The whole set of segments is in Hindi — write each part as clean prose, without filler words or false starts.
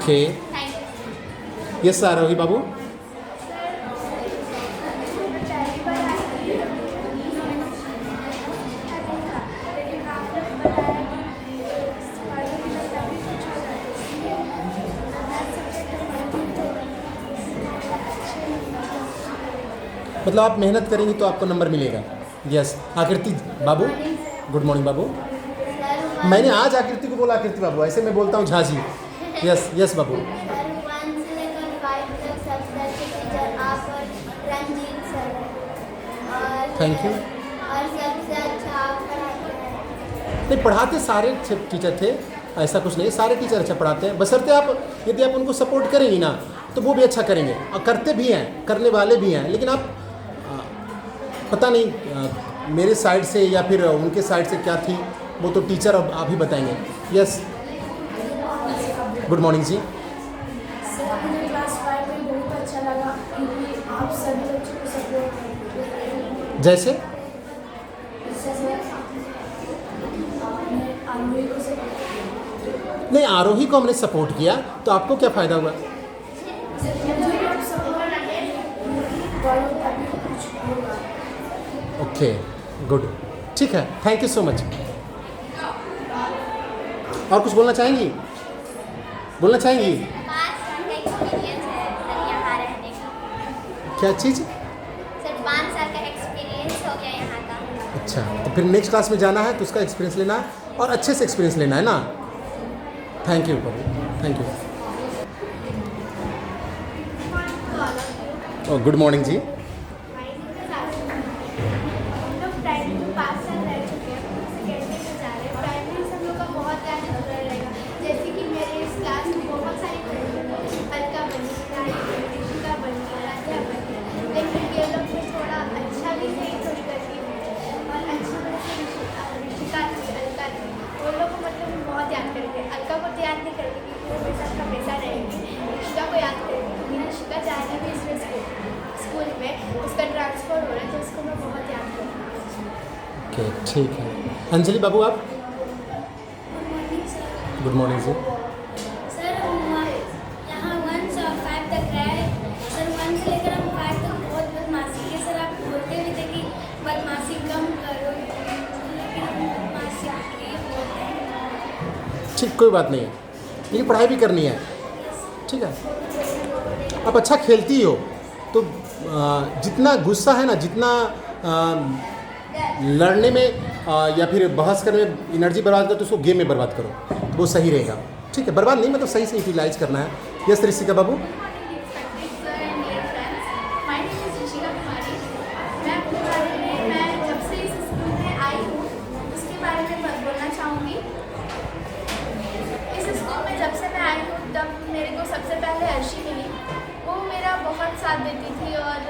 ओके, यस आरोही बाबू। मतलब आप मेहनत करेंगी तो आपको नंबर मिलेगा। यस आकृति बाबू, गुड मॉर्निंग बाबू। मैंने आज आकृति को बोला आकृति बाबू, ऐसे मैं बोलता हूँ Jhaji. Yes yes Babu. Thank you. नहीं, पढ़ाते सारे टीचर थे, ऐसा कुछ नहीं, सारे टीचर अच्छा पढ़ाते हैं, बशर्ते आप यदि आप उनको सपोर्ट करेंगी ना तो वो भी अच्छा करेंगे, और करते भी हैं, करने वाले भी हैं। लेकिन आप पता नहीं मेरे साइड से या फिर उनके साइड से क्या थी, वो तो टीचर अब आप ही बताएंगे। यस गुड मॉर्निंग जी। सर मुझे क्लास 5 में बहुत अच्छा लगा क्योंकि आप सभी बच्चों को सपोर्ट करते। जैसे आरोही को सपोर्ट नहीं, आरोही को हमने सपोर्ट किया तो आपको क्या फ़ायदा हुआ? ओके गुड, ठीक है, थैंक यू सो मच। और कुछ बोलना चाहेंगी? बोलना चाहेंगी? 5 साल का एक्सपीरियंस है सर यहाँ रहने का। क्या चीज़? सर 5 साल का एक्सपीरियंस हो गया यहाँ का। अच्छा, तो फिर नेक्स्ट क्लास में जाना है तो उसका एक्सपीरियंस लेना है और अच्छे से एक्सपीरियंस लेना है ना। थैंक यू बाबू, थैंक यू। ओ गुड मॉर्निंग जी। ओके ठीक है। अंजलि बाबू आप? गुड मॉर्निंग जी। सर यहाँ 1 से 5 तक रहे। सर 1 से लेकर हम 5 तक बहुत बदमाशी है। सर आप बोलते भी थे कि बदमाशी कम करो, लेकिन हम बदमाशी बोलते हैं। ठीक, कोई बात नहीं है, लेकिन पढ़ाई भी करनी है, ठीक है। आप अच्छा खेलती हो तो जितना गुस्सा है ना, जितना लड़ने में या फिर बहस करने में एनर्जी बर्बाद करो तो उसको गेम में बर्बाद करो, वो सही रहेगा, ठीक है। बर्बाद नहीं, मतलब सही से यूटिलाइज करना है। यस ऋषिका बाबू। साथ देती थी और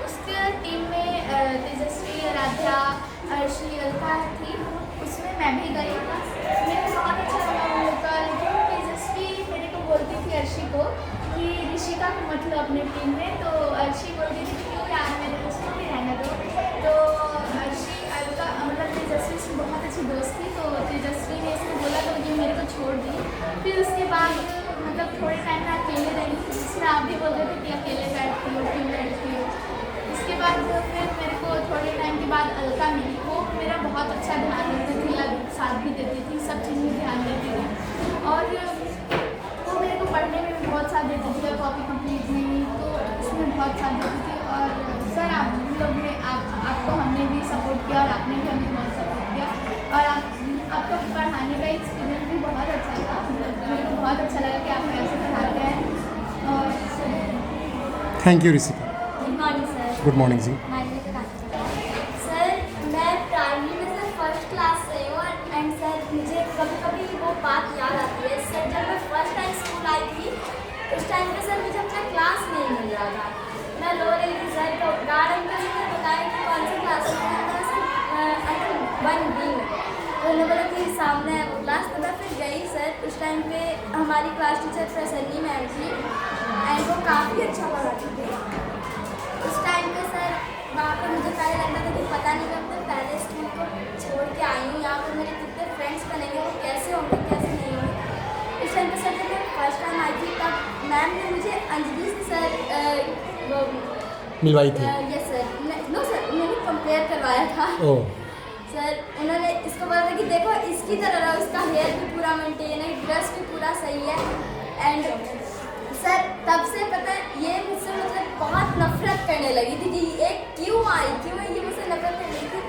उसके टीम में तेजस्वी, राधा, अर्शी, अलका थी, उसमें मैं भी गई। मेरे बहुत अच्छा लगा वो होता, लेकिन तेजस्वी मेरे को बोलती थी अर्शी को कि ऋषिका को मत लो अपने टीम में, तो अर्शी बोलती थी क्यों यार मेरे उसको भी रहने दो। तो अर्शी अलका मतलब तेजस्वी से बहुत अच्छी दोस्त थी, तो तेजस्वी ने इसको बोला तो ये मेरे को छोड़ दी। फिर उसके बाद मतलब थोड़े टाइम में अकेले रही, जिसमें आप भी बोल रहे थे कि अकेले बैठती हो, क्यों बैठती हो। उसके बाद फिर मेरे को थोड़े टाइम के बाद अलका मिली, वो मेरा बहुत अच्छा ध्यान देती थी, साथ भी देती थी, सब चीज़ में ध्यान देती थी और वो मेरे को पढ़ने में भी बहुत साथ देती थी। कॉपी कंप्लीट नहीं तो उसमें बहुत साथ देती थी। और सर आप लोग ने आपको हमने भी सपोर्ट किया और आपने भी हमें बहुत सपोर्ट किया और आपका पढ़ाने का एक्सपीरियंस भी बहुत अच्छा था। मतलब मेरे को बहुत अच्छा लगा कि आप ऐसे पढ़ाते हैं। और thank you Rishika. Good morning sir. Good morning जी। सर मैं प्राइमरी में सर फर्स्ट क्लास से हूँ एंड सर मुझे कभी कभी वो बात याद आती है। सर जब मैं फर्स्ट टाइम स्कूल आई थी उस टाइम पे सर मुझे अपना क्लास नहीं मिल रहा था, मैं रो रही थी। सर तो गार्ड अंकल ने बताया कि कौन सी क्लास में है, अंकल 1B में, तो उन्होंने बोला कि सामने है वो क्लास। तो मैं फिर गई सर। उस टाइम पे हमारी क्लास टीचर प्रसन्नी मैम थी एंड वो काफ़ी अच्छा पढ़ाती थी। उस टाइम पे सर वहाँ पर मुझे पहले लगता था कि पता नहीं मैं अपने पहले स्कूल को छोड़ के आई हूँ, यहाँ पर मेरे कितने फ्रेंड्स बनेंगे, वो कैसे होंगे कैसे नहीं होंगे। उस टाइम पे सर जब मैं फर्स्ट टाइम आई थी तब मिलवाई थी? यस सर, नो सर, उन्होंने कंपेयर करवाया था ओह, सर। उन्होंने इसको बोला था कि देखो इसकी तरह रहो, इसका हेयर भी पूरा मेंटेन है, ड्रेस भी पूरा सही है। एंड सर तब से पता है ये मुझसे मतलब बहुत नफरत करने लगी थी कि ये क्यों आई, क्यों ये मुझसे नफरत करने लगी थी।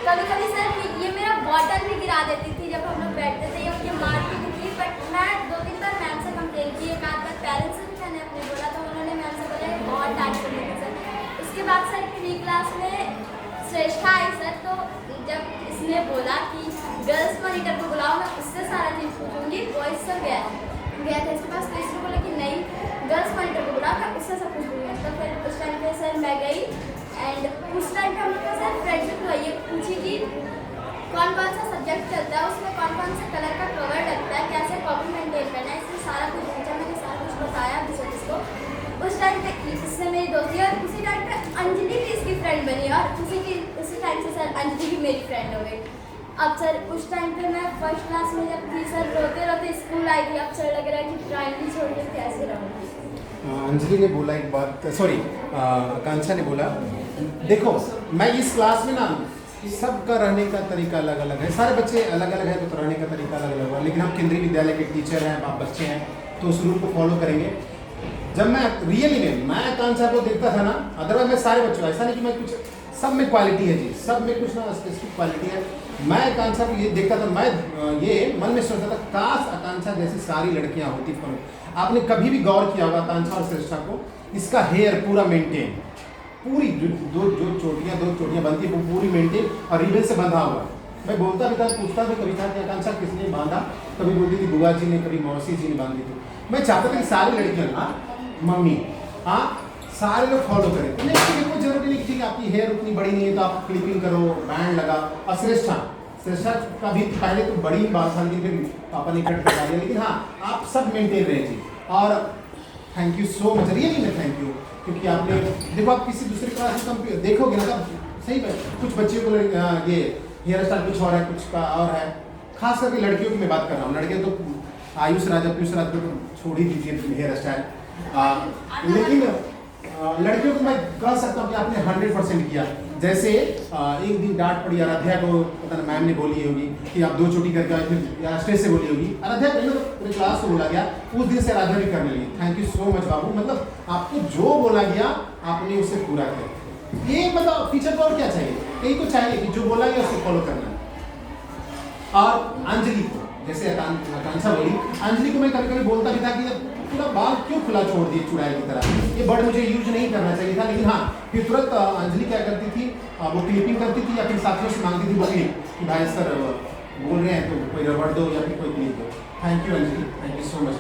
कभी कभी सर ये मेरा बॉटल भी गिरा देती थी जब हम लोग बैठते थे, या मुझे मारती भी थी। बट मैं 2-3 बार मैम से कंप्लेन की, एक आध बार पेरेंट्स से भी मैंने अपने बोला, तो उन्होंने मैम से बोला बहुत डांट पड़ी थी सर। उसके बाद सर प्री क्लास में श्रेष्ठा आई सर, तो जब इसने बोला कि गर्ल्स मॉनिटर को बुलाओ, मैं उससे सारा चीज़ पूछूंगी, बॉयज़ से गया था इसके पास, तो इसने बोला कि नहीं गर्ल्स मॉनिटर को बुलाओ, मैं उससे सब कुछ पूछूंगी। तो फिर उस टाइम पे सर मैं गई, एंड उस टाइम पे हम लोग का सर फ्रेंडशिप हुआ, ये पूछी कि कौन कौन सा सब्जेक्ट चलता है, उसमें कौन कौन से कलर का कवर लगता है, कैसे कॉपी मेंटेन करना है, इसमें सारा कुछ पूछा, मैंने सारा कुछ बताया जिसको। उस टाइम पे इससे मेरी दोस्ती, और उसी टाइम पे अंजलि भी इसकी फ्रेंड बनी, और उसी टाइम से सर अंजलि भी मेरी फ्रेंड हो गई। अब सर उस टाइम पे मैं फर्स्ट क्लास में जब थी सर, रोते रोते स्कूल आई थी। अब सर लग रहा है कि प्राइमरी छोड़ के कैसे रहूँगी। अंजलि ने बोला एक बात, सॉरी आकांक्षा ने बोला, देखो मैं इस क्लास में ना सबका रहने का तरीका अलग अलग है, सारे बच्चे अलग अलग हैं तो रहने का तरीका अलग अलग है, लेकिन हम केंद्रीय विद्यालय के टीचर हैं, आप बच्चे हैं तो उस रूल को फॉलो करेंगे। जब मैं रियली में मैं आकांक्षा को देखता था ना, अदरवाइज मैं सारे बच्चों, ऐसा नहीं कि मैं कुछ, सब में क्वालिटी है जी, सब में कुछ ना स्पेसिफिक क्वालिटी है। मैं आकांक्षा को ये देखता था, मैं ये मन में सोचता था काश आकांक्षा जैसी सारी लड़कियां होती। आपने कभी भी गौर किया होगा आकांक्षा और श्रेष्ठा को, इसका हेयर पूरा मेंटेन, पूरी दो चोटियां बनती है वो पूरी मेंटेन और रिबन से बंधा हुआ। मैं बोलता भी था, पूछता भी कभी था कि आकांक्षा किसने बांधा, कभी बोलती थी बुआ जी ने, कभी मौसी जी ने बांधी थी। मैं चाहता था कि सारी लड़कियां, हाँ मम्मी, हाँ सारे लोग फॉलो करें। नहीं कोई जरूरी नहीं कि आपकी हेयर उतनी बड़ी नहीं है तो आप क्लिपिंग करो, बैंड लगा। और श्रेष्ठा का भी पहले तो बड़ी बात था, फिर पापा ने कट करा दिया, लेकिन हाँ आप सब मेंटेन रहे जी। और thank you so much, really में थैंक यू, क्योंकि आपने देखो, आप किसी दूसरे क्लास में देखोगे ना तब सही है, कुछ बच्चियों को ये हेयर स्टाइल कुछ और है, कुछ का और है, खास करके लड़कियों की मैं बात कर रहा हूँ। लड़कियाँ तो आयुष राजा को तो छोड़ ही दीजिए हेयर स्टाइल, लेकिन लड़कियों को मैं कह सकता हूँ कि आपने 100% किया। जैसे एक दिन डांट पड़ी आराध्या को, पता नहीं मैम ने बोली होगी कि आप 2 चोटी करके आए, फिर या स्टेज से बोली होगी आराध्या, पूरे क्लास को बोला गया, उस दिन से आराध्या भी करने लगी। थैंक यू सो मच बाबू, मतलब आपको जो बोला गया आपने उसे पूरा किया। ये मतलब टीचर को और क्या चाहिए, यही तो चाहिए कि जो बोला गया उसे फॉलो करना। और अंजलि को, जैसे आकांक्षा बोली, अंजलि को मैं कभी कभी बोलता भी था कि पूरा बाल क्यों खुला छोड़ दिए चुड़ैल की तरह, ये वर्ड मुझे यूज नहीं करना चाहिए था, लेकिन हाँ फिर तुरंत अंजलि क्या करती थी, वो क्लिपिंग करती थी या फिर साथियों से मांगती थी बोली कि भाई सर बोल रहे हैं तो कोई रबड़ दो या फिर कोई क्लिप दो। Thank you Anjali, thank you so much.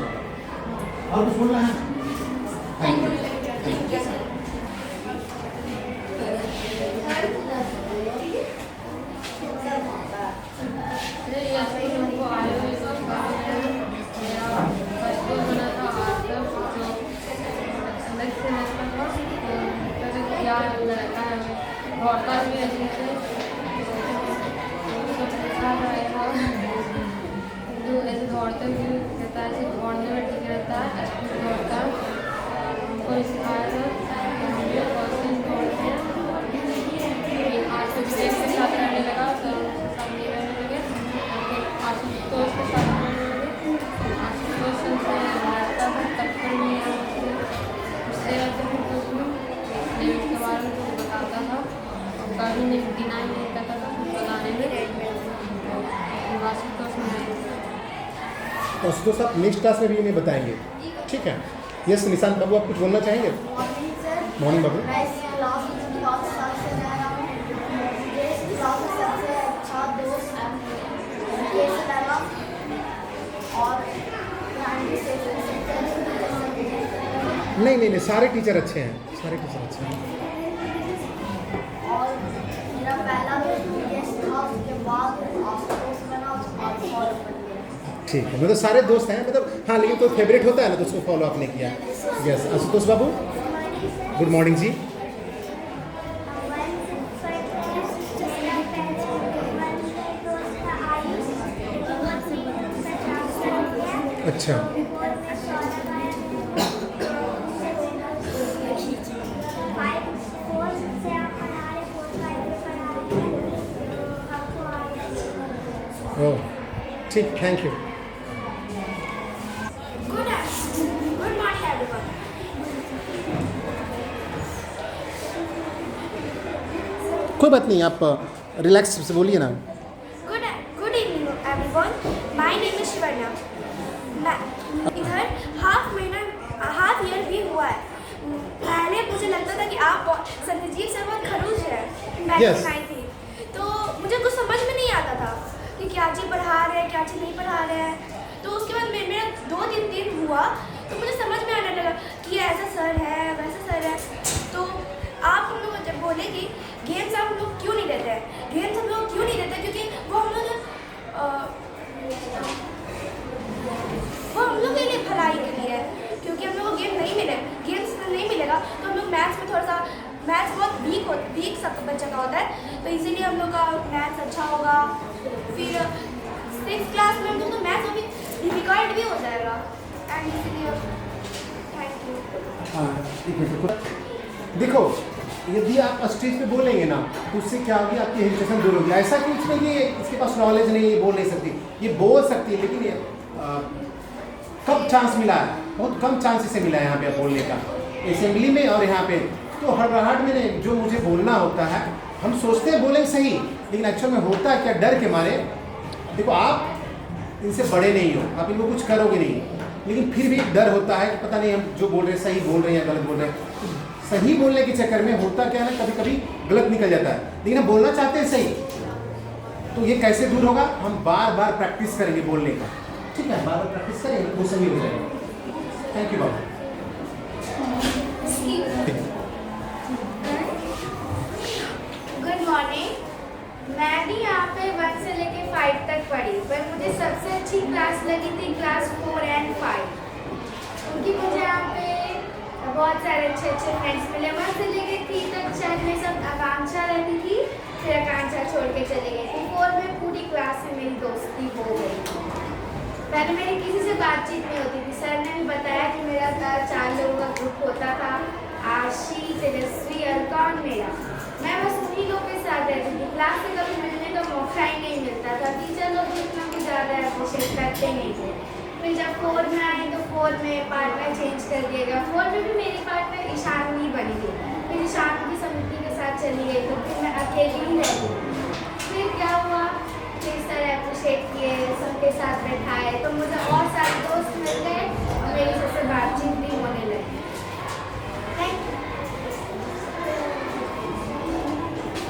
और कुछ बोलना है? Thank you. दौड़ते हुए रहता है, ऐसे दौड़ने में ठीक रहता है, स्पीड दौड़ता है, हमको सिखाया था, दौड़ते हैं। आज तो विवेक के साथ रहने लगा, सर उसके साथ नहीं रहने लगे, आशुतोष के साथ रहने लगे। आशुतोष से लड़ता था, टक्कर नहीं आ उससे रहते थे, तो उसमें उसके बारे में कुछ बताता था और कभी नहीं डिनाई नहीं करता था कुछ बताने में। आशुतोष में तो उसको सब नेक्स्ट क्लास में भी इन्हें बताएंगे, ठीक है। यस निशांत बाबू, आप कुछ बोलना चाहेंगे? मॉर्निंग बाबू। मैं इस क्लास में बहुत साल से रह रहा हूँ, मुझे इस क्लास में सबसे अच्छा दोस्त केस लगा और नहीं, सारे टीचर अच्छे हैं, सारे टीचर अच्छे हैं। और मेरा पहला दोस्त गेस्ट था, उसके बाद दोस्त बना, उसके बाद फॉलो कर लिया। ठीक है, मतलब सारे दोस्त हैं, मतलब हाँ, लेकिन तो फेवरेट होता है ना तो उसको फॉलो आपने किया। यस आशुतोष बाबू, गुड मॉर्निंग जी। अच्छा, ओह ठीक, thank you. Good morning everyone. कोई बात नहीं, आप रिलैक्स से बोलिए ना। Good evening everyone. My name is Shivarna. इधर हाफ ईयर भी हुआ है। पहले मुझे लगता था कि आप सत्यजीत सर बहुत खड़ूस है। मैं Yes. आई थी तो मुझे कुछ समझ में नहीं आता था कि क्या चीज़ पढ़ा रहे हैं, क्या चीज़ नहीं पढ़ा रहे हैं। तो उसके बाद मेरा 2-3 दिन हुआ तो मुझे समझ में आने लगा कि ये ऐसा सर है, वैसा सर है। तो आप हम लोग जब बोले कि गेम्स आप लोग क्यों नहीं देते हैं, गेम्स हम लोग क्यों नहीं देते, क्योंकि वो हम लोग के लिए भलाई के लिए है। क्योंकि हम लोग को गेम नहीं मिले, गेम्स नहीं मिलेगा तो हम लोग मैथ्स में थोड़ा सा, मैथ्स बहुत वीक सब बच्चा का होता है, तो इसीलिए हम लोग का मैथ्स अच्छा होगा। फिर 6th क्लास में हम लोग तो मैथ्स अभी डिफिकल्ट भी हो जाएगा एंड इसीलिए थैंक यू। हाँ ठीक है। देखो, यदि आप स्टेज पे बोलेंगे ना तो उससे क्या होगी, आपकी हेजिटेशन दूर होगी। ऐसा कुछ नहीं है इसके पास नॉलेज नहीं, ये बोल नहीं सकती, ये बोल सकती है, लेकिन ये कब चांस मिला है, बहुत कम चांस इसे मिला है यहाँ पे बोलने का, असेंबली में और यहाँ पे। तो हड़बड़ाहट में जो मुझे बोलना होता है, हम सोचते हैं बोलेंगे सही, लेकिन एक्चुअल में होता है क्या, डर के मारे। देखो आप इनसे बड़े नहीं हो, आप इनको कुछ करोगे नहीं, लेकिन फिर भी डर होता है कि पता नहीं हम जो बोल रहे हैं सही बोल रहे हैं या गलत बोल रहे हैं। सही बोलने के चक्कर में होता क्या है ना, कभी कभी गलत निकल जाता है, लेकिन हम बोलना चाहते हैं सही। तो ये कैसे दूर होगा, हम बार बार प्रैक्टिस करेंगे बोलने का, ठीक है, बार बार प्रैक्टिस करेंगे वो सही हो जाएगा। Thank you Baba. Good morning. मैं भी यहाँ पे 1 से लेके 5 तक पढ़ी, पर मुझे सबसे अच्छी क्लास लगी थी क्लास 4 और 5, क्योंकि मुझे यहाँ पे बहुत सारे अच्छे फ्रेंड्स मिले। 1 से लेके 3 तक शायद मेरे साथ आकांक्षा रहती थी, फिर आकांक्षा छोड़ के चली गई थी। 4 में पूरी क्लास से मेरी दोस्ती हो गई। पहले मेरी किसी से बातचीत नहीं होती थी। सर ने भी बताया कि मेरा 4 लोगों का ग्रुप होता था, आशी, तेजस्वी, अलका और मेरा। मैं बस उन्हीं लोगों के साथ रहती थी, क्लास से कभी मिलने का मौका ही नहीं मिलता था। टीचर लोग भी इतना कुछ ज़्यादा अप्रिशिएट करते नहीं थे। फिर जब 4 में आई तो 4 में पार्टनर चेंज कर दिया गया। 4 में भी मेरी पार्टनर ईशानी बनी थी, फिर ईशानी की समिति के साथ चली गई, तो फिर मैं अकेली ही रहती थी। फिर क्या हुआ, फिर सर अप्रिशिएट किए, सबके साथ बैठाए, तो मुझे और सारे दोस्त मिल